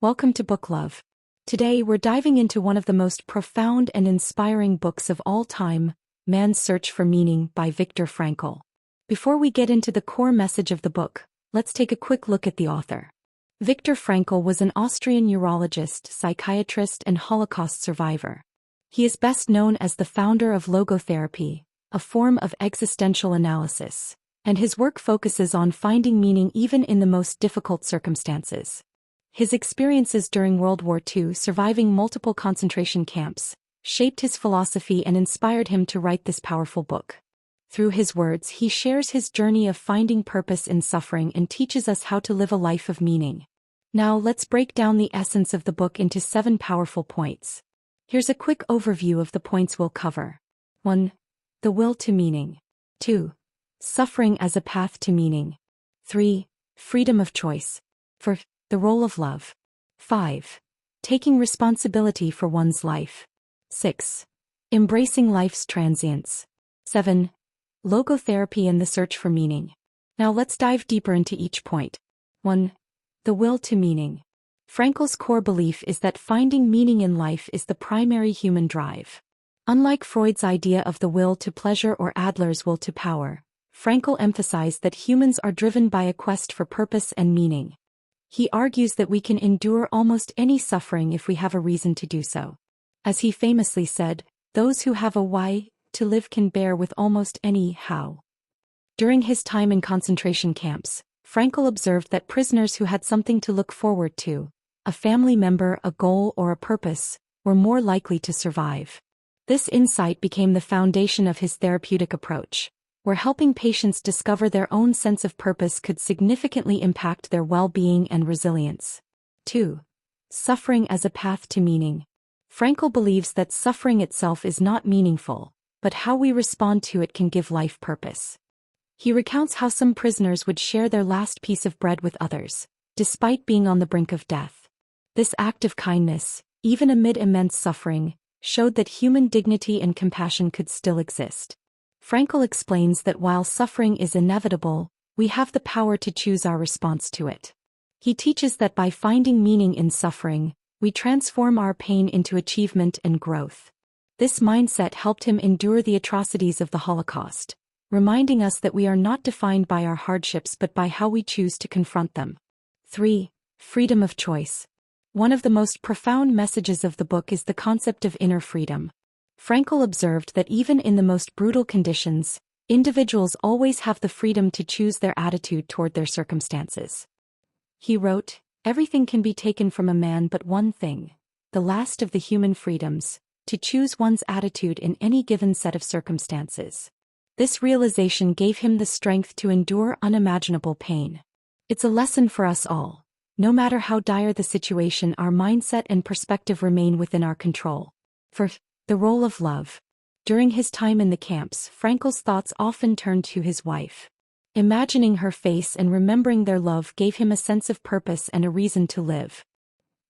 Welcome to BookLove. Today we're diving into one of the most profound and inspiring books of all time, Man's Search for Meaning by Viktor Frankl. Before we get into the core message of the book, let's take a quick look at the author. Viktor Frankl was an Austrian neurologist, psychiatrist, and Holocaust survivor. He is best known as the founder of Logotherapy, a form of existential analysis, and his work focuses on finding meaning even in the most difficult circumstances. His experiences during World War II, surviving multiple concentration camps, shaped his philosophy and inspired him to write this powerful book. Through his words, he shares his journey of finding purpose in suffering and teaches us how to live a life of meaning. Now let's break down the essence of the book into 7 powerful points. Here's a quick overview of the points we'll cover. 1. The will to meaning. 2. Suffering as a path to meaning. 3. Freedom of choice. 4. The role of love. 5. Taking responsibility for one's life. 6. Embracing life's transience. 7. Logotherapy and the search for meaning. Now let's dive deeper into each point. 1. The will to meaning. Frankl's core belief is that finding meaning in life is the primary human drive. Unlike Freud's idea of the will to pleasure or Adler's will to power, Frankl emphasized that humans are driven by a quest for purpose and meaning. He argues that we can endure almost any suffering if we have a reason to do so. As he famously said, those who have a why to live can bear with almost any how. During his time in concentration camps, Frankl observed that prisoners who had something to look forward to, a family member, a goal, or a purpose, were more likely to survive. This insight became the foundation of his therapeutic approach, where helping patients discover their own sense of purpose could significantly impact their well-being and resilience. 2. Suffering as a path to meaning. Frankl believes that suffering itself is not meaningful, but how we respond to it can give life purpose. He recounts how some prisoners would share their last piece of bread with others, despite being on the brink of death. This act of kindness, even amid immense suffering, showed that human dignity and compassion could still exist. Frankl explains that while suffering is inevitable, we have the power to choose our response to it. He teaches that by finding meaning in suffering, we transform our pain into achievement and growth. This mindset helped him endure the atrocities of the Holocaust, reminding us that we are not defined by our hardships but by how we choose to confront them. 3. Freedom of choice. One of the most profound messages of the book is the concept of inner freedom. Frankl observed that even in the most brutal conditions, individuals always have the freedom to choose their attitude toward their circumstances. He wrote, "Everything can be taken from a man but one thing, the last of the human freedoms, to choose one's attitude in any given set of circumstances." This realization gave him the strength to endure unimaginable pain. It's a lesson for us all. No matter how dire the situation, our mindset and perspective remain within our control. 4. The role of love. During his time in the camps, Frankl's thoughts often turned to his wife. Imagining her face and remembering their love gave him a sense of purpose and a reason to live.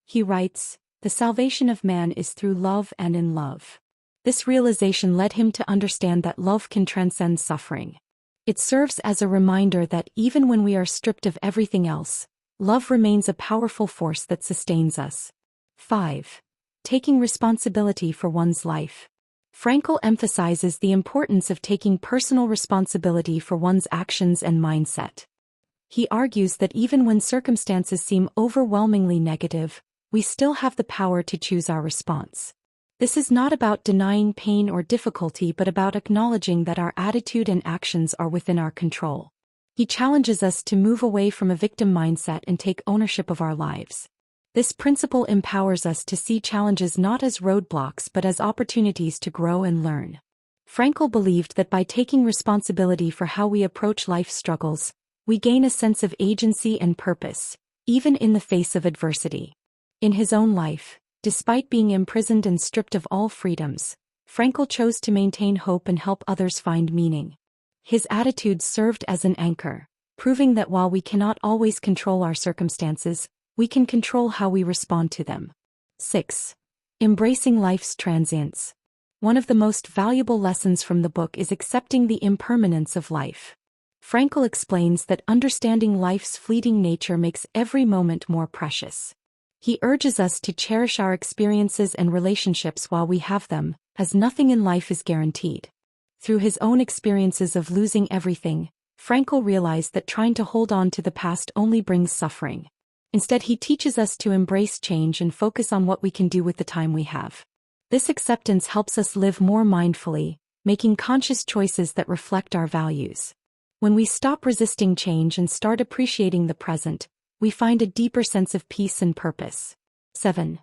He writes, "The salvation of man is through love and in love." This realization led him to understand that love can transcend suffering. It serves as a reminder that even when we are stripped of everything else, love remains a powerful force that sustains us. 5. Taking responsibility for one's life. Frankl emphasizes the importance of taking personal responsibility for one's actions and mindset. He argues that even when circumstances seem overwhelmingly negative, we still have the power to choose our response. This is not about denying pain or difficulty but about acknowledging that our attitude and actions are within our control. He challenges us to move away from a victim mindset and take ownership of our lives. This principle empowers us to see challenges not as roadblocks but as opportunities to grow and learn. Frankl believed that by taking responsibility for how we approach life's struggles, we gain a sense of agency and purpose, even in the face of adversity. In his own life, despite being imprisoned and stripped of all freedoms, Frankl chose to maintain hope and help others find meaning. His attitude served as an anchor, proving that while we cannot always control our circumstances, we can control how we respond to them. 6. Embracing life's transience. One of the most valuable lessons from the book is accepting the impermanence of life. Frankl explains that understanding life's fleeting nature makes every moment more precious. He urges us to cherish our experiences and relationships while we have them, as nothing in life is guaranteed. Through his own experiences of losing everything, Frankl realized that trying to hold on to the past only brings suffering. Instead, he teaches us to embrace change and focus on what we can do with the time we have. This acceptance helps us live more mindfully, making conscious choices that reflect our values. When we stop resisting change and start appreciating the present, we find a deeper sense of peace and purpose. 7.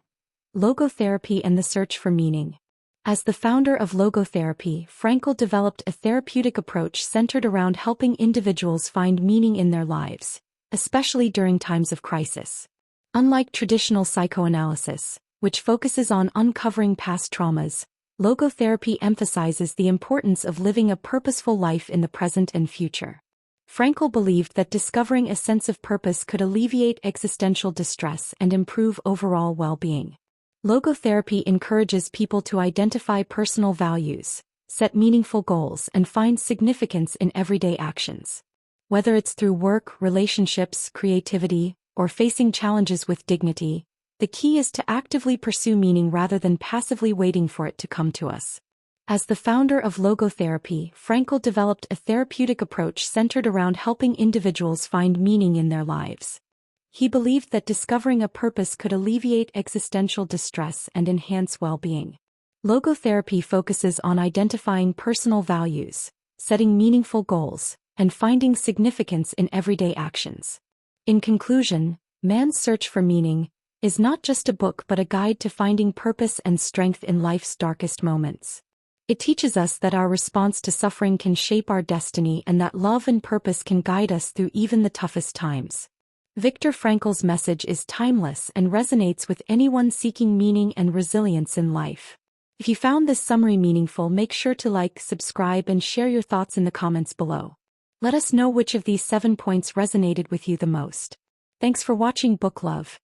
Logotherapy and the search for meaning. As the founder of Logotherapy, Frankl developed a therapeutic approach centered around helping individuals find meaning in their lives, especially during times of crisis. Unlike traditional psychoanalysis, which focuses on uncovering past traumas, logotherapy emphasizes the importance of living a purposeful life in the present and future. Frankl believed that discovering a sense of purpose could alleviate existential distress and improve overall well-being. Logotherapy encourages people to identify personal values, set meaningful goals, and find significance in everyday actions. Whether it's through work, relationships, creativity, or facing challenges with dignity, the key is to actively pursue meaning rather than passively waiting for it to come to us. As the founder of Logotherapy, Frankl developed a therapeutic approach centered around helping individuals find meaning in their lives. He believed that discovering a purpose could alleviate existential distress and enhance well-being. Logotherapy focuses on identifying personal values, setting meaningful goals, and finding significance in everyday actions. In conclusion, Man's Search for Meaning is not just a book but a guide to finding purpose and strength in life's darkest moments. It teaches us that our response to suffering can shape our destiny and that love and purpose can guide us through even the toughest times. Viktor Frankl's message is timeless and resonates with anyone seeking meaning and resilience in life. If you found this summary meaningful, make sure to like, subscribe, and share your thoughts in the comments below. Let us know which of these 7 points resonated with you the most. Thanks for watching BookLove.